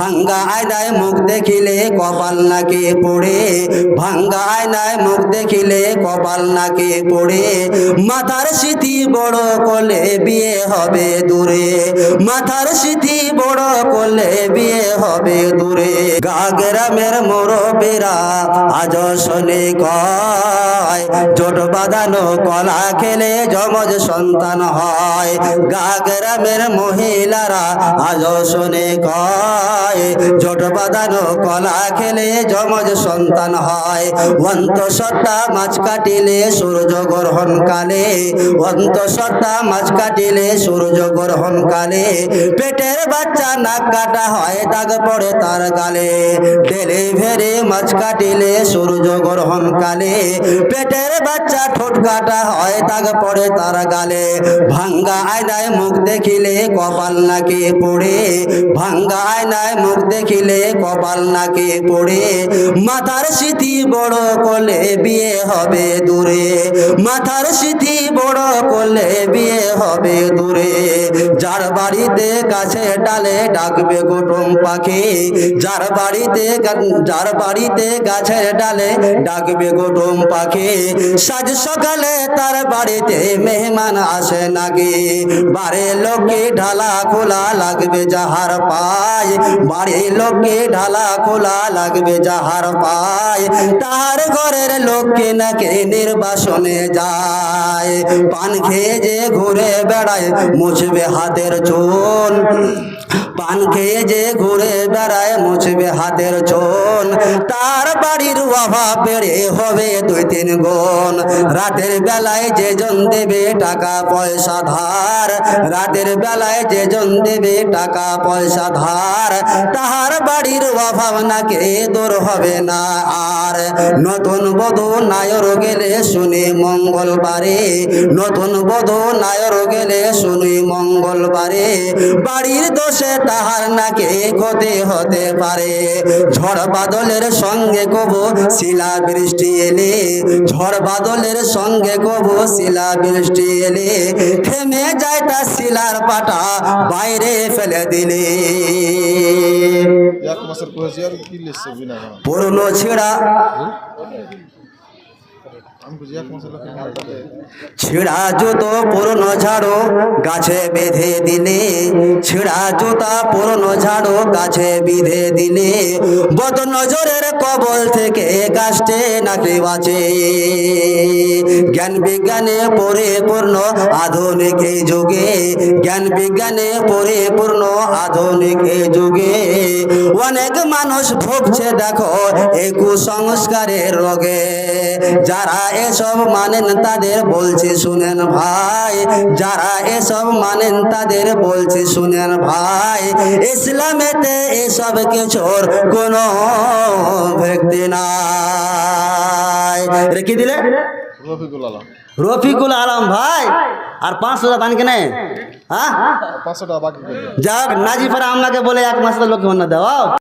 ভাঙ্গা আয়নায় মুখ দেখিলে কপাল নাকে পড়ে, ভাঙ্গা আয়নায় মুখ দেখিলে কপাল নাকে পড়ে। মাথার স্মৃতি বড় করলে বিয়ে হবে দূরে, মাথার স্মৃতি বড় করলে বিয়ে হবে দূরে। গ্রামের মুরব্বীরা আজ শোনে কয়, জোট বাঁধানো কলা খেলে যমজ সন্তান হয়। গ্রামের মহিলারা আজ শোনে কয়, জোট বাঁধানো কলা খেলে যমজ সন্তান হয়। অন্তঃসত্ত্বা মাছ কাটিলে সূর্য গ্রহণ কালে, অন্তঃসত্ত্বা মাছ কাটিলে সূর্য গ্রহণ কালে। পেটের বাচ্চা নাক কাটা হয় দাগ পড়ে তার গালে, ডেলিভারি মাছ কাটিলে সূর্য গ্রহণ কালে। পেটের বাচ্চা ঠোঁট কাটা হয় দাগ পড়ে তার গালে। ভাঙ্গা আয়নায় মুখ দেখিলে কপাল নাকে পড়ে, ভাঙ্গা আয়নায় মুখ দেখিলে কপাল নাকে পড়ে। মাথার স্মৃতি বড় করলে বিয়ে হবে দূরে, মাথার স্মৃতি বড় করলে বিয়ে হবে দূরে। যার বাড়িতে গাছে ডালে ডাকবে কুটুম পাখি, যার বাড়িতে গাছের ডালে ডাকবে কুটুম পাখি। সাজ সকালে তার বাড়িতে মেহমান আসে নাকি, বাড়ির লোককে ঢালা খোলা লাগবে যাহার পায়, বাড়ির লোককে ঢালা খোলা লাগবে যাহার পায়। তার ঘরের লোককে নাকি নির্বাসনে যায়, পান খেয়ে যে ঘুরে বেড়ায় মুছবে হাতের চুল, পান খেয়ে যে ঘুরে বেড়ায় মুছবে হাতের চুল। তার বাড়ির অভাব বেড়ে হবে 2-3 গুণ। রাতের বেলায় যেজন দেবে টাকা পয়সা ধার, রাতের বেলায় যেজন দেবে টাকা পয়সা ধার, তাহার বাড়ির অভাব নাকি দূর হবে না আর। নতুন বধূ নায়র গেলে শুনি মঙ্গলবারে, নতুন বধূ নায়র গেলে শুনি মঙ্গলবারে। বাড়ির দোষে তাহার নাকি ক্ষতি হতে পারে। ঝড় বাদলের সঙ্গে কবু শিলা বৃষ্টি এলে, ঝড় বাদলের সঙ্গে কবু শিলা বৃষ্টি এলে। থেমে যায় তা শিলার পাটা বাইরে ফেলে দিলে। পুরনো ছেঁড়া ছেঁড়া জুতো পুরনো ঝাড়ু গাছে বেঁধে দিলে, ছেঁড়া জুতা পুরনো ঝাড়ু গাছে বেঁধে দিলে। বদ নজরের কবল থেকে গাছটে নাকি বাঁচে। জ্ঞান বিজ্ঞানে পরিপূর্ণ আধুনিক এই যুগে, জ্ঞান বিজ্ঞানে পরিপূর্ণ আধুনিক এই যুগে। অনেক মানুষ ভুগছে দেখো এই কুসংস্কারের রোগে। যারা এসব মানেন তাদের বলছি শুনেন ভাই, যারা এসব মানেন তাদের বলছি শুনেন ভাই। ইসলামেতে এসব কিছুর কোনো ব্যক্তি নাই। রেখে দিলে রফিকুল আলম ভাই। আর 500 টাকা দান কেনে, হ্যাঁ 500 টাকা বাকি যাক। নাজিফারা আমাকে বলে 1 মাসের লোক না দাও।